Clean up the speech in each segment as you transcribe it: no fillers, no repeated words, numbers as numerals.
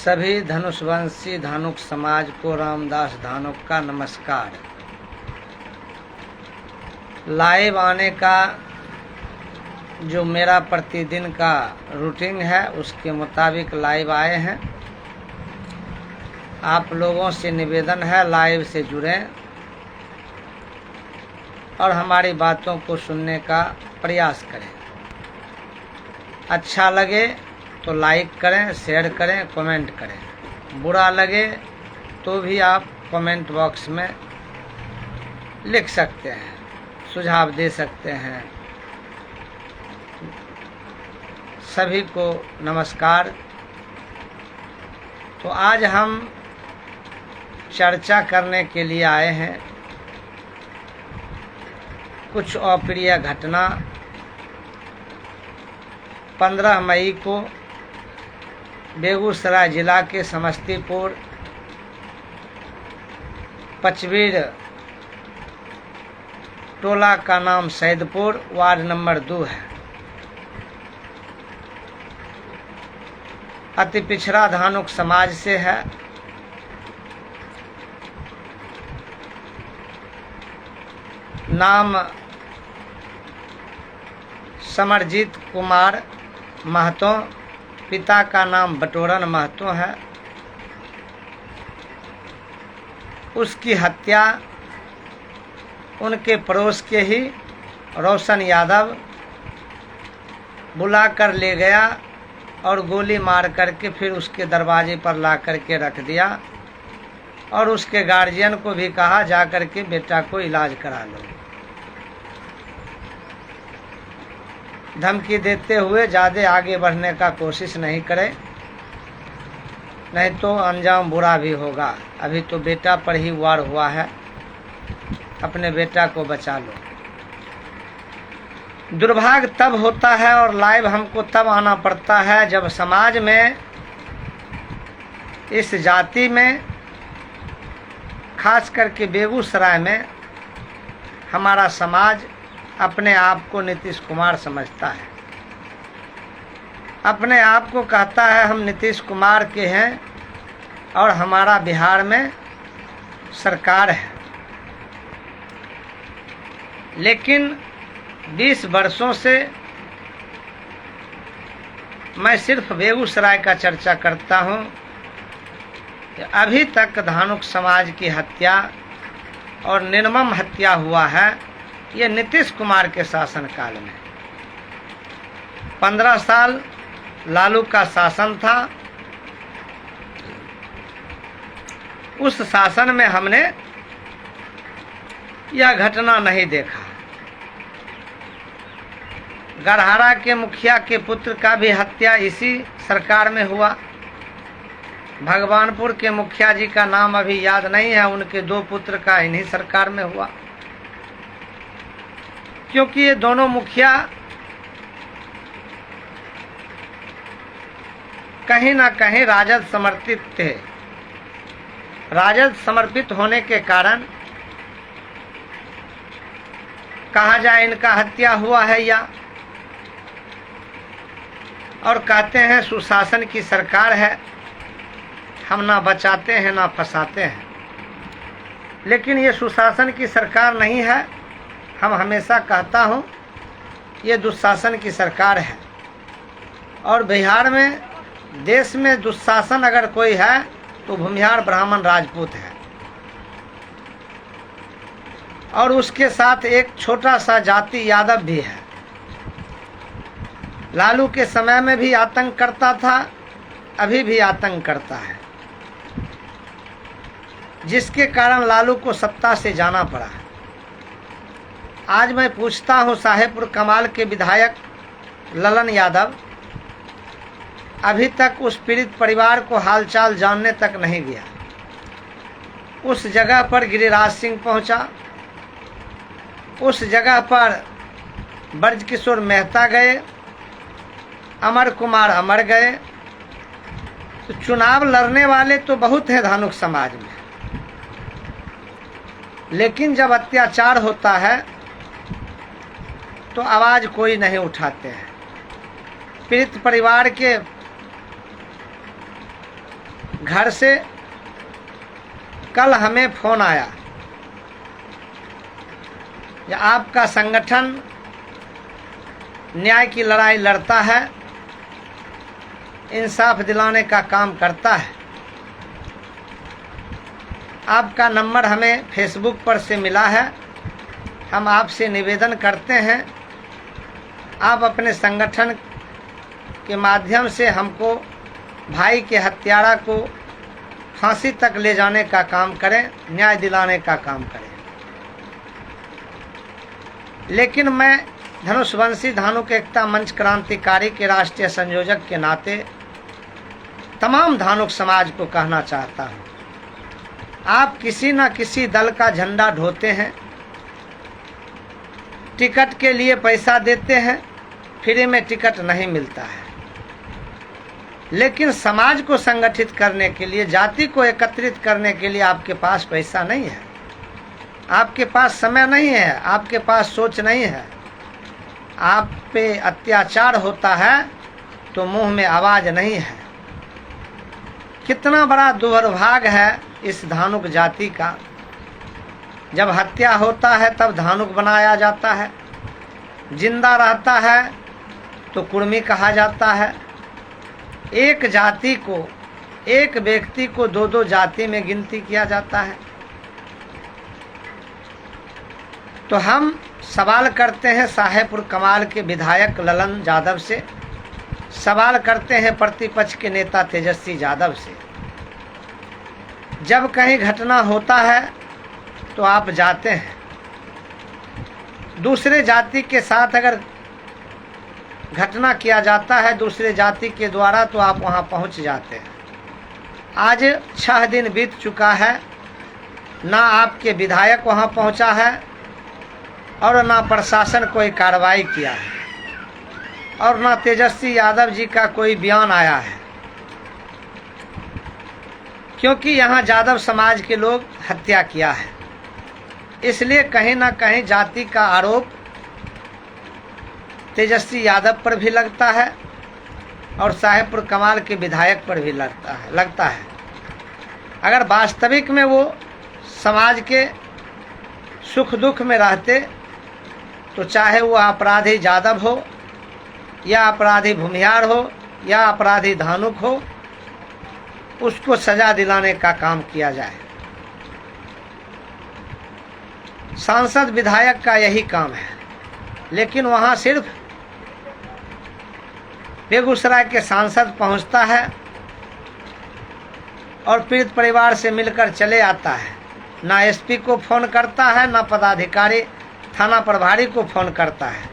सभी धनुषवंशी धानुक समाज को रामदास धानुक का नमस्कार। लाइव आने का जो मेरा प्रतिदिन का रूटीन है उसके मुताबिक लाइव आए हैं। आप लोगों से निवेदन है लाइव से जुड़ें और हमारी बातों को सुनने का प्रयास करें। अच्छा लगे तो लाइक करें, शेयर करें, कमेंट करें। बुरा लगे तो भी आप कमेंट बॉक्स में लिख सकते हैं, सुझाव दे सकते हैं। सभी को नमस्कार। तो आज हम चर्चा करने के लिए आए हैं कुछ अप्रिय घटना 15 मई को बेगूसराय जिला के समस्तीपुर पचवीर टोला का नाम सैदपुर वार्ड नंबर 2 है। अति पिछड़ा धानुक समाज से है। नाम समरजीत कुमार महतो, पिता का नाम बटोरन महतो है। उसकी हत्या उनके पड़ोस के ही रोशन यादव बुला कर ले गया और गोली मार करके फिर उसके दरवाजे पर ला करके रख दिया और उसके गार्जियन को भी कहा जा करके बेटा को इलाज करा लो। धमकी देते हुए ज़्यादा आगे बढ़ने का कोशिश नहीं करें, नहीं तो अंजाम बुरा भी होगा। अभी तो बेटा पर ही वार हुआ है, अपने बेटा को बचा लो। दुर्भाग्य तब होता है और लाइव हमको तब आना पड़ता है जब समाज में, इस जाति में, खास करके बेगूसराय में हमारा समाज अपने आप को नीतीश कुमार समझता है। अपने आप को कहता है हम नीतीश कुमार के हैं और हमारा बिहार में सरकार है। लेकिन 20 वर्षों से मैं सिर्फ बेगूसराय का चर्चा करता हूँ। अभी तक धानुक समाज की हत्या और निर्मम हत्या हुआ है ये नीतीश कुमार के शासनकाल में। 15 साल लालू का शासन था। उस शासन में हमने यह घटना नहीं देखा। गढ़हारा के मुखिया के पुत्र का भी हत्या इसी सरकार में हुआ। भगवानपुर के मुखिया जी का नाम अभी याद नहीं है, उनके 2 पुत्र का इन्हीं सरकार में हुआ। क्योंकि ये दोनों मुखिया कहीं ना कहीं राजद समर्थित थे। राजद समर्पित होने के कारण कहा जाए इनका हत्या हुआ है या, और कहते हैं सुशासन की सरकार है, हम ना बचाते हैं ना फंसाते हैं। लेकिन ये सुशासन की सरकार नहीं है। हम हमेशा कहता हूँ ये दुशासन की सरकार है। और बिहार में, देश में दुशासन अगर कोई है तो भूमिहार ब्राह्मण राजपूत है। और उसके साथ एक छोटा सा जाति यादव भी है। लालू के समय में भी आतंक करता था, अभी भी आतंक करता है, जिसके कारण लालू को सत्ता से जाना पड़ा। आज मैं पूछता हूं साहेबपुर कमाल के विधायक ललन यादव अभी तक उस पीड़ित परिवार को हालचाल जानने तक नहीं गया। उस जगह पर गिरिराज सिंह पहुंचा, उस जगह पर ब्रजकिशोर मेहता गए, अमर कुमार अमर गए। तो चुनाव लड़ने वाले तो बहुत हैं धानुक समाज में, लेकिन जब अत्याचार होता है तो आवाज़ कोई नहीं उठाते हैं। पीड़ित परिवार के घर से कल हमें फ़ोन आया कि आपका संगठन न्याय की लड़ाई लड़ता है, इंसाफ दिलाने का काम करता है। आपका नंबर हमें फेसबुक पर से मिला है। हम आपसे निवेदन करते हैं, आप अपने संगठन के माध्यम से हमको भाई के हत्यारा को फांसी तक ले जाने का काम करें, न्याय दिलाने का काम करें। लेकिन मैं धनुषवंशी धानुक एकता मंच क्रांतिकारी के राष्ट्रीय संयोजक के नाते तमाम धानुक समाज को कहना चाहता हूँ, आप किसी न किसी दल का झंडा ढोते हैं, टिकट के लिए पैसा देते हैं, फ्री में टिकट नहीं मिलता है। लेकिन समाज को संगठित करने के लिए, जाति को एकत्रित करने के लिए आपके पास पैसा नहीं है, आपके पास समय नहीं है, आपके पास सोच नहीं है। आप पे अत्याचार होता है तो मुंह में आवाज नहीं है। कितना बड़ा दुर्भाग्य है इस धानुक जाति का। जब हत्या होता है तब धानुक बनाया जाता है, जिंदा रहता है तो कुर्मी कहा जाता है। एक जाति को, एक व्यक्ति को दो दो जाति में गिनती किया जाता है। तो हम सवाल करते हैं साहेबपुर कमाल के विधायक ललन यादव से, सवाल करते हैं प्रतिपक्ष के नेता तेजस्वी यादव से। जब कहीं घटना होता है तो आप जाते हैं, दूसरे जाति के साथ अगर घटना किया जाता है दूसरे जाति के द्वारा तो आप वहां पहुंच जाते हैं। आज 6 दिन बीत चुका है, ना आपके विधायक वहां पहुंचा है और ना प्रशासन कोई कार्रवाई किया है और ना तेजस्वी यादव जी का कोई बयान आया है, क्योंकि यहाँ यादव समाज के लोग हत्या किया है। इसलिए कहीं ना कहीं जाति का आरोप तेजस्वी यादव पर भी लगता है और साहेबपुर कमाल के विधायक पर भी लगता है। अगर वास्तविक में वो समाज के सुख दुख में रहते तो चाहे वो अपराधी यादव हो या अपराधी भूमिहार हो या अपराधी धानुक हो, उसको सजा दिलाने का काम किया जाए। सांसद विधायक का यही काम है। लेकिन वहाँ सिर्फ बेगूसराय के सांसद पहुँचता है और पीड़ित परिवार से मिलकर चले आता है, ना एसपी को फ़ोन करता है, ना पदाधिकारी थाना प्रभारी को फ़ोन करता है।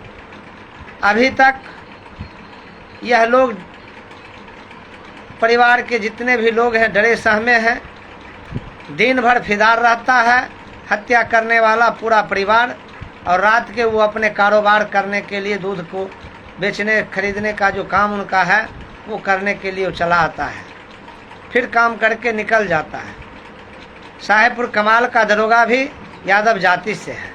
अभी तक यह लोग, परिवार के जितने भी लोग हैं, डरे सहमे हैं। दिन भर फिदार रहता है हत्या करने वाला पूरा परिवार, और रात के वो अपने कारोबार करने के लिए, दूध को बेचने खरीदने का जो काम उनका है वो करने के लिए वो चला आता है, फिर काम करके निकल जाता है। साहेबपुर कमाल का दरोगा भी यादव जाति से है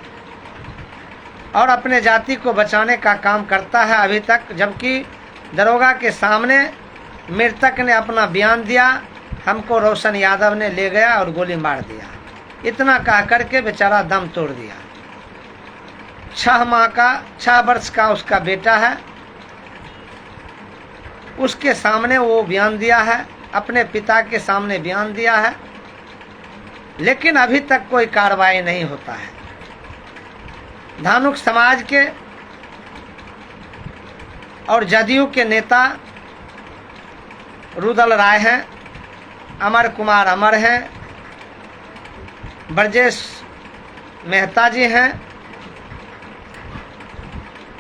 और अपने जाति को बचाने का काम करता है अभी तक। जबकि दरोगा के सामने मृतक ने अपना बयान दिया, हमको रोशन यादव ने ले गया और गोली मार दिया। इतना कह करके बेचारा दम तोड़ दिया। 6 वर्ष का उसका बेटा है, उसके सामने वो बयान दिया है, अपने पिता के सामने बयान दिया है, लेकिन अभी तक कोई कार्रवाई नहीं होता है। धानुक समाज के और जदयू के नेता रुदल राय हैं, अमर कुमार अमर हैं, ब्रजेश मेहता जी हैं,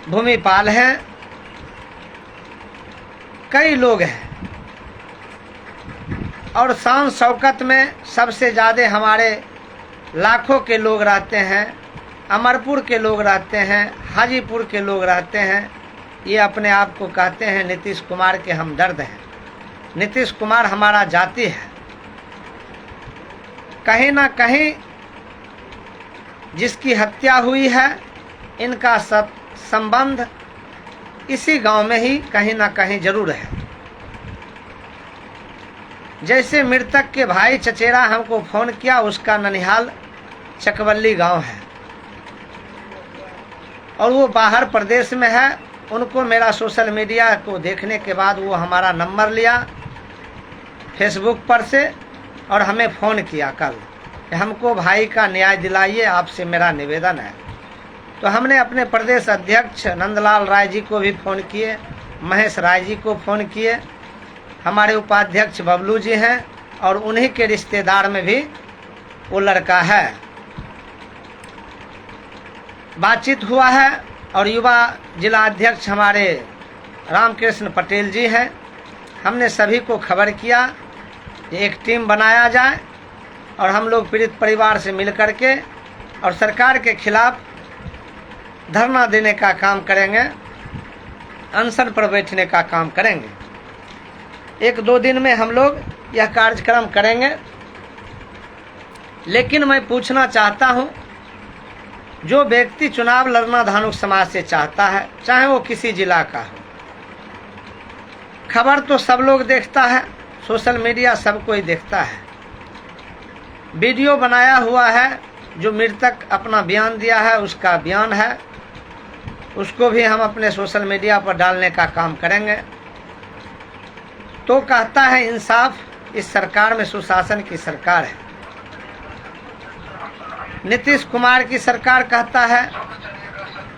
भूमिपाल हैं, कई लोग हैं। और शान शौकत में सबसे ज़्यादा हमारे लाखों के लोग रहते हैं, अमरपुर के लोग रहते हैं, हाजीपुर के लोग रहते हैं। ये अपने आप को कहते हैं नीतीश कुमार के हमदर्द हैं। नीतीश कुमार हमारा जाति है। कहीं ना कहीं जिसकी हत्या हुई है, इनका संबंध इसी गांव में ही कहीं ना कहीं जरूर है। जैसे मृतक के भाई चचेरा हमको फ़ोन किया, उसका ननिहाल चकवल्ली गांव है और वो बाहर प्रदेश में है। उनको मेरा सोशल मीडिया को देखने के बाद वो हमारा नंबर लिया फेसबुक पर से और हमें फ़ोन किया कल कि हमको भाई का न्याय दिलाइए, आपसे मेरा निवेदन है। तो हमने अपने प्रदेश अध्यक्ष नंदलाल राय जी को भी फ़ोन किए, महेश राय जी को फ़ोन किए, हमारे उपाध्यक्ष बबलू जी हैं और उन्हीं के रिश्तेदार में भी वो लड़का है। बातचीत हुआ है और युवा जिला अध्यक्ष हमारे रामकृष्ण पटेल जी हैं। हमने सभी को खबर किया कि एक टीम बनाया जाए और हम लोग पीड़ित परिवार से मिल करके और सरकार के खिलाफ धरना देने का काम करेंगे, अनशन पर बैठने का काम करेंगे। 1-2 दिन में हम लोग यह कार्यक्रम करेंगे। लेकिन मैं पूछना चाहता हूं, जो व्यक्ति चुनाव लड़ना धानुक समाज से चाहता है, चाहे वो किसी जिला का हो, खबर तो सब लोग देखता है, सोशल मीडिया सब कोई देखता है, वीडियो बनाया हुआ है, जो मृतक अपना बयान दिया है उसका बयान है, उसको भी हम अपने सोशल मीडिया पर डालने का काम करेंगे। तो कहता है इंसाफ, इस सरकार में सुशासन की सरकार है। नीतीश कुमार की सरकार कहता है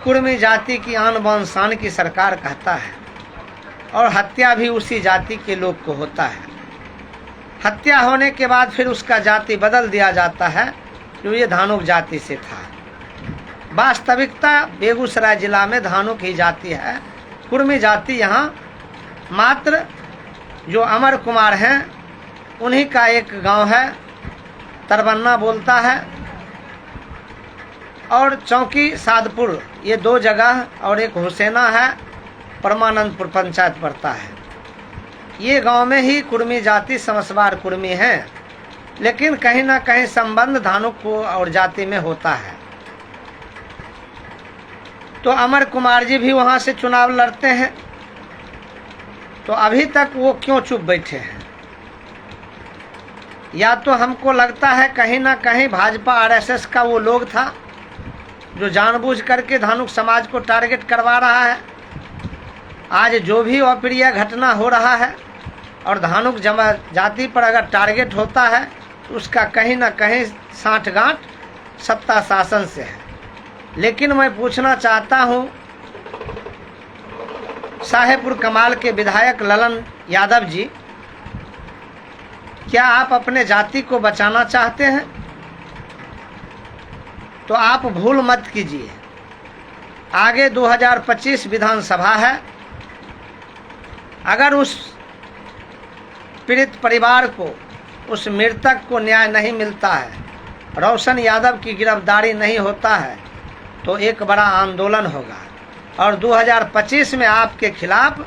कुर्मी जाति की आन बान शान की सरकार कहता है, और हत्या भी उसी जाति के लोग को होता है। हत्या होने के बाद फिर उसका जाति बदल दिया जाता है, जो ये धानुक जाति से था। वास्तविकता बेगूसराय जिला में धानुक ही जाति है, कुर्मी जाति यहाँ मात्र जो अमर कुमार हैं उन्हीं का एक गांव है, तरबन्ना बोलता है, और चौकी सादपुर, ये 2 जगह, और एक हुसैना है, परमानंदपुर पंचायत पड़ता है। ये गांव में ही कुर्मी जाति समसवार कुर्मी हैं, लेकिन कहीं ना कहीं संबंध धानुक को और जाति में होता है। तो अमर कुमार जी भी वहां से चुनाव लड़ते हैं, तो अभी तक वो क्यों चुप बैठे हैं? या तो हमको लगता है कहीं ना कहीं भाजपा आरएसएस का वो लोग था जो जानबूझ करके धानुक समाज को टारगेट करवा रहा है। आज जो भी अप्रिय घटना हो रहा है और धानुक जाति पर अगर टारगेट होता है तो उसका कहीं ना कहीं साठगांठ सत्ता शासन से है। लेकिन मैं पूछना चाहता हूं, साहेबपुर कमाल के विधायक ललन यादव जी, क्या आप अपने जाति को बचाना चाहते हैं? तो आप भूल मत कीजिए, आगे 2025 विधानसभा है। अगर उस पीड़ित परिवार को, उस मृतक को न्याय नहीं मिलता है, रोशन यादव की गिरफ्तारी नहीं होता है, तो एक बड़ा आंदोलन होगा और 2025 में आपके खिलाफ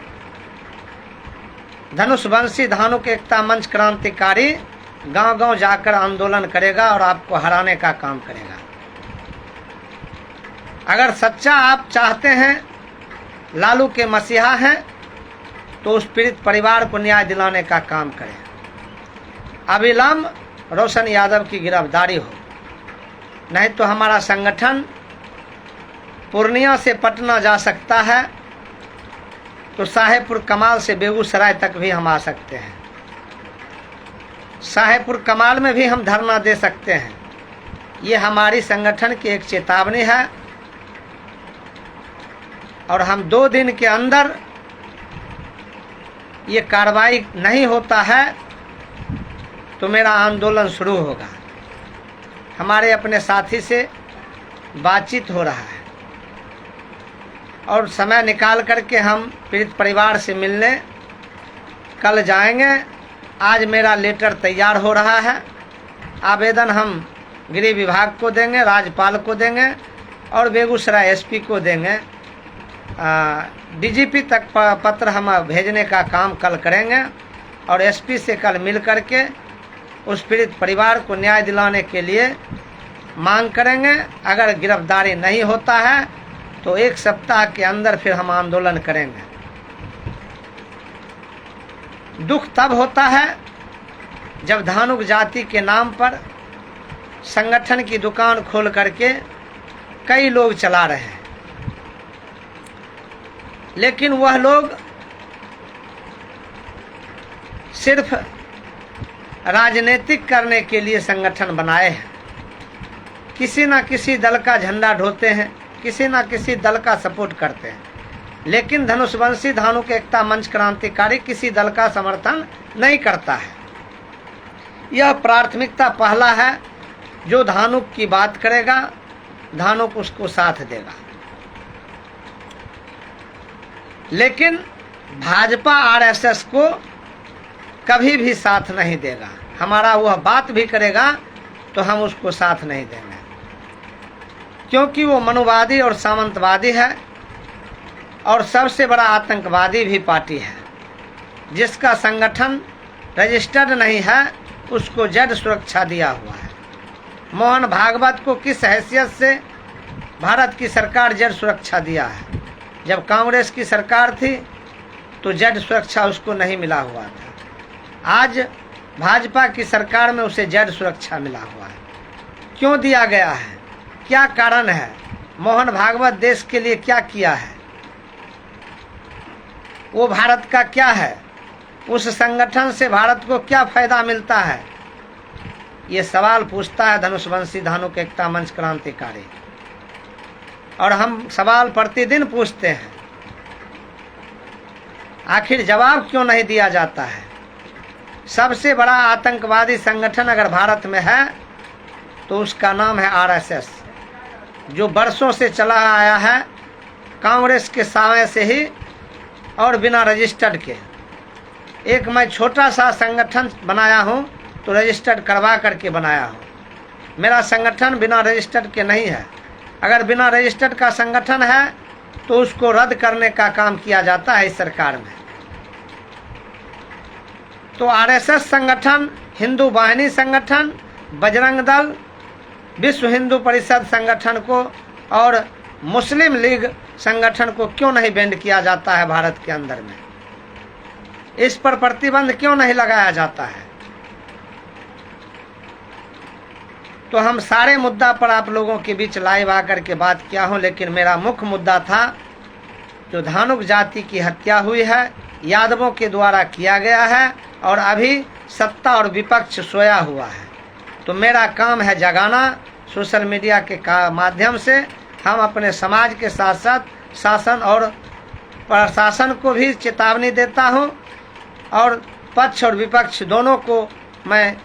धनुषवंशी धानुक एकता मंच क्रांतिकारी गांव-गांव जाकर आंदोलन करेगा और आपको हराने का काम करेगा। अगर सच्चा आप चाहते हैं, लालू के मसीहा हैं, तो उस पीड़ित परिवार को न्याय दिलाने का काम करें। अविलंब रोशन यादव की गिरफ्तारी हो, नहीं तो हमारा संगठन पूर्णिया से पटना जा सकता है, तो साहेबपुर कमाल से बेगूसराय तक भी हम आ सकते हैं। साहेबपुर कमाल में भी हम धरना दे सकते हैं। ये हमारी संगठन की एक चेतावनी है और हम 2 दिन के अंदर ये कार्रवाई नहीं होता है तो मेरा आंदोलन शुरू होगा। हमारे अपने साथी से बातचीत हो रहा है और समय निकाल करके हम पीड़ित परिवार से मिलने कल जाएंगे। आज मेरा लेटर तैयार हो रहा है, आवेदन हम गृह विभाग को देंगे, राज्यपाल को देंगे और बेगूसराय एसपी को देंगे। डीजीपी तक पत्र हम भेजने का काम कल करेंगे और एसपी से कल मिल करके उस पीड़ित परिवार को न्याय दिलाने के लिए मांग करेंगे। अगर गिरफ्तारी नहीं होता है तो 1 सप्ताह के अंदर फिर हम आंदोलन करेंगे। दुख तब होता है जब धानुक जाति के नाम पर संगठन की दुकान खोल करके कई लोग चला रहे हैं, लेकिन वह लोग सिर्फ राजनीतिक करने के लिए संगठन बनाए हैं। किसी न किसी दल का झंडा ढोते हैं, किसी न किसी दल का सपोर्ट करते हैं, लेकिन धनुषवंशी धानुक एकता मंच क्रांतिकारी किसी दल का समर्थन नहीं करता है। यह प्राथमिकता पहला है, जो धानुक की बात करेगा धानुक उसको साथ देगा। लेकिन भाजपा आरएसएस को कभी भी साथ नहीं देगा। हमारा वह बात भी करेगा तो हम उसको साथ नहीं देंगे, क्योंकि वो मनुवादी और सामंतवादी है और सबसे बड़ा आतंकवादी भी पार्टी है। जिसका संगठन रजिस्टर्ड नहीं है उसको जेड सुरक्षा दिया हुआ है। मोहन भागवत को किस हैसियत से भारत की सरकार जेड सुरक्षा दिया है? जब कांग्रेस की सरकार थी तो जेड सुरक्षा उसको नहीं मिला हुआ था। आज भाजपा की सरकार में उसे जेड सुरक्षा मिला हुआ है। क्यों दिया गया है? क्या कारण है? मोहन भागवत देश के लिए क्या किया है? वो भारत का क्या है? उस संगठन से भारत को क्या फायदा मिलता है? ये सवाल पूछता है धनुषवंशी धानुक एकता मंच क्रांतिकारी, और हम सवाल प्रतिदिन पूछते हैं। आखिर जवाब क्यों नहीं दिया जाता है? सबसे बड़ा आतंकवादी संगठन अगर भारत में है तो उसका नाम है आरएसएस, जो बरसों से चला आया है कांग्रेस के समय से ही और बिना रजिस्टर्ड के। एक मैं छोटा सा संगठन बनाया हूँ तो रजिस्टर्ड करवा करके बनाया हूँ। मेरा संगठन बिना रजिस्टर्ड के नहीं है। अगर बिना रजिस्टर्ड का संगठन है तो उसको रद्द करने का काम किया जाता है इस सरकार में। तो आरएसएस संगठन, हिंदू वाहिनी संगठन, बजरंग दल, विश्व हिंदू परिषद संगठन को और मुस्लिम लीग संगठन को क्यों नहीं बैंड किया जाता है भारत के अंदर में? इस पर प्रतिबंध क्यों नहीं लगाया जाता है? तो हम सारे मुद्दा पर आप लोगों के बीच लाइव आकर के बात किया हूं, लेकिन मेरा मुख्य मुद्दा था जो धानुक जाति की हत्या हुई है, यादवों के द्वारा किया गया है और अभी सत्ता और विपक्ष सोया हुआ है। तो मेरा काम है जगाना। सोशल मीडिया के माध्यम से हम अपने समाज के साथ साथ शासन और प्रशासन को भी चेतावनी देता हूं, और पक्ष और विपक्ष दोनों को मैं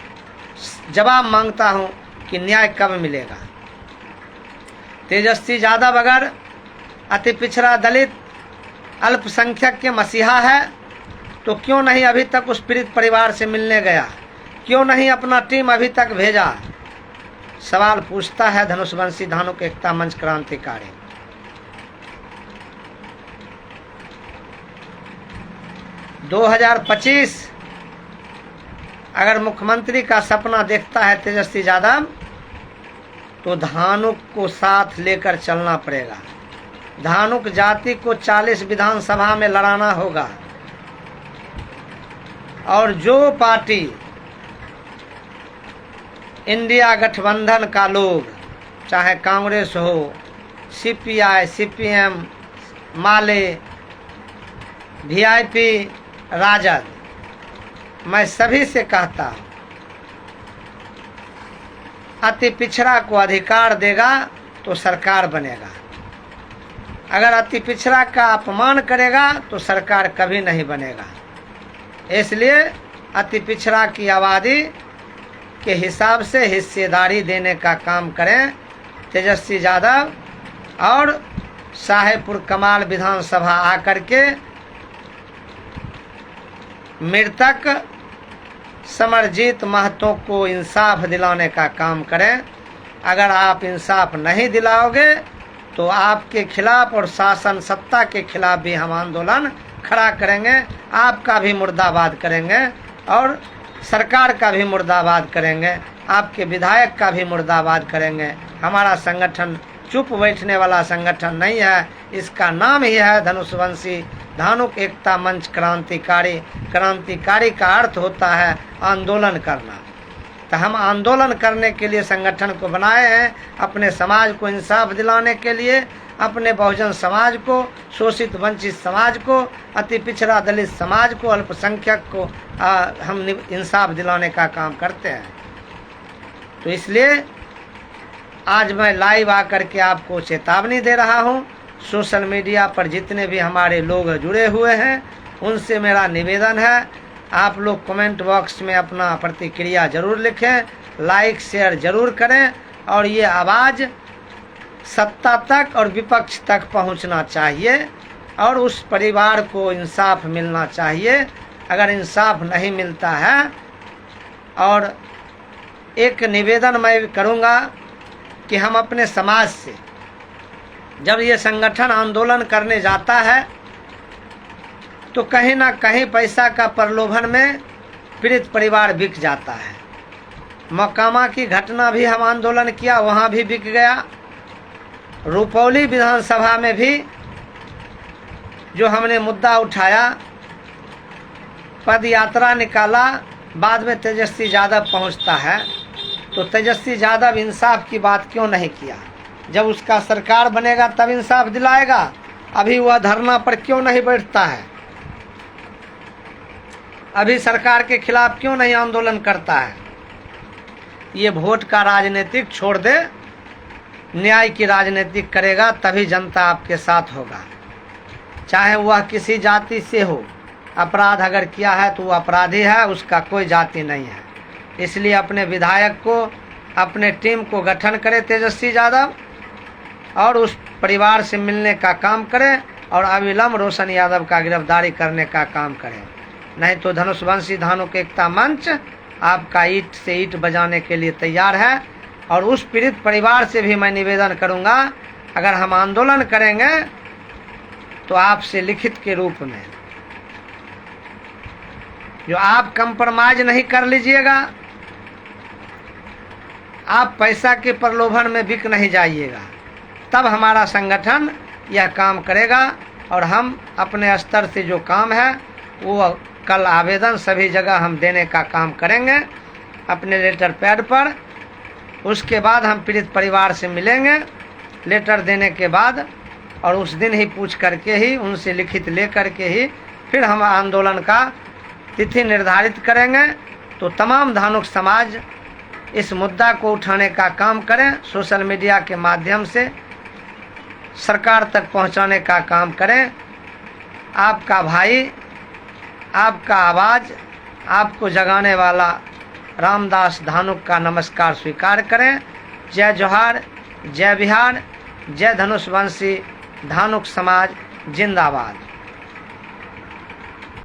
जवाब मांगता हूं कि न्याय कब मिलेगा। तेजस्वी यादव अगर अति पिछड़ा दलित अल्पसंख्यक के मसीहा है तो क्यों नहीं अभी तक उस पीड़ित परिवार से मिलने गया? क्यों नहीं अपना टीम अभी तक भेजा? सवाल पूछता है धनुषवंशी धानुक एकता मंच क्रांतिकारी। – 2025 अगर मुख्यमंत्री का सपना देखता है तेजस्वी यादव तो धानुक को साथ लेकर चलना पड़ेगा। धानुक जाति को 40 विधानसभा में लड़ाना होगा, और जो पार्टी इंडिया गठबंधन का लोग, चाहे कांग्रेस हो, सीपीआई, सीपीएम, माले, वीआईपी, राजद, मैं सभी से कहता हूँ अति पिछड़ा को अधिकार देगा तो सरकार बनेगा। अगर अति पिछड़ा का अपमान करेगा तो सरकार कभी नहीं बनेगा। इसलिए अति पिछड़ा की आबादी के हिसाब से हिस्सेदारी देने का काम करें। तेजस्वी यादव और साहेबपुर कमाल विधानसभा आकर के मृतक समरजीत महतो को इंसाफ दिलाने का काम करें। अगर आप इंसाफ नहीं दिलाओगे तो आपके खिलाफ और शासन सत्ता के खिलाफ भी हम आंदोलन खड़ा करेंगे। आपका भी मुर्दाबाद करेंगे और सरकार का भी मुर्दाबाद करेंगे, आपके विधायक का भी मुर्दाबाद करेंगे। हमारा संगठन चुप बैठने वाला संगठन नहीं है, इसका नाम ही है धनुषवंशी धानुक एकता मंच क्रांतिकारी। क्रांतिकारी का अर्थ होता है आंदोलन करना। तो हम आंदोलन करने के लिए संगठन को बनाए हैं, अपने समाज को इंसाफ दिलाने के लिए, अपने बहुजन समाज को, शोषित वंचित समाज को, अति पिछड़ा दलित समाज को, अल्पसंख्यक को हम इंसाफ दिलाने का काम करते हैं। तो इसलिए आज मैं लाइव आकर के आपको चेतावनी दे रहा हूँ। सोशल मीडिया पर जितने भी हमारे लोग जुड़े हुए हैं उनसे मेरा निवेदन है, आप लोग कमेंट बॉक्स में अपना प्रतिक्रिया जरूर लिखें, लाइक शेयर जरूर करें और ये आवाज़ सत्ता तक और विपक्ष तक पहुंचना चाहिए और उस परिवार को इंसाफ मिलना चाहिए। अगर इंसाफ नहीं मिलता है, और एक निवेदन मैं करूंगा कि हम अपने समाज से, जब ये संगठन आंदोलन करने जाता है तो कहीं ना कहीं पैसा का प्रलोभन में पीड़ित परिवार बिक जाता है। मोकामा की घटना भी हम आंदोलन किया, वहाँ भी बिक गया। रुपौली विधानसभा में भी जो हमने मुद्दा उठाया, पद यात्रा निकाला, बाद में तेजस्वी यादव पहुंचता है, तो तेजस्वी यादव इंसाफ की बात क्यों नहीं किया? जब उसका सरकार बनेगा तब इंसाफ दिलाएगा, अभी वह धरना पर क्यों नहीं बैठता है? अभी सरकार के खिलाफ क्यों नहीं आंदोलन करता है? ये वोट का राजनीतिक छोड़ दे, न्याय की राजनीतिक करेगा तभी जनता आपके साथ होगा। चाहे वह किसी जाति से हो, अपराध अगर किया है तो वो अपराधी है, उसका कोई जाति नहीं है। इसलिए अपने विधायक को, अपने टीम को गठन करे तेजस्वी यादव और उस परिवार से मिलने का काम करे और अविलंब रोशन यादव का गिरफ्तारी करने का काम करे। नहीं तो धनुषवंशी धानुक एकता मंच आपका ईंट से ईंट बजाने के लिए तैयार है। और उस पीड़ित परिवार से भी मैं निवेदन करूंगा, अगर हम आंदोलन करेंगे तो आपसे लिखित के रूप में, जो आप कंप्रोमाइज नहीं कर लीजिएगा, आप पैसा के प्रलोभन में बिक नहीं जाइएगा, तब हमारा संगठन यह काम करेगा। और हम अपने स्तर से जो काम है वो कल आवेदन सभी जगह हम देने का काम करेंगे अपने लेटर पैड पर। उसके बाद हम पीड़ित परिवार से मिलेंगे लेटर देने के बाद, और उस दिन ही पूछ करके ही, उनसे लिखित ले करके ही फिर हम आंदोलन का तिथि निर्धारित करेंगे। तो तमाम धानुक समाज इस मुद्दा को उठाने का काम करें, सोशल मीडिया के माध्यम से सरकार तक पहुंचाने का काम करें। आपका भाई, आपका आवाज़, आपको जगाने वाला रामदास धानुक का नमस्कार स्वीकार करें। जय जोहार, जय बिहार, जय धनुषवंशी धानुक समाज जिंदाबाद।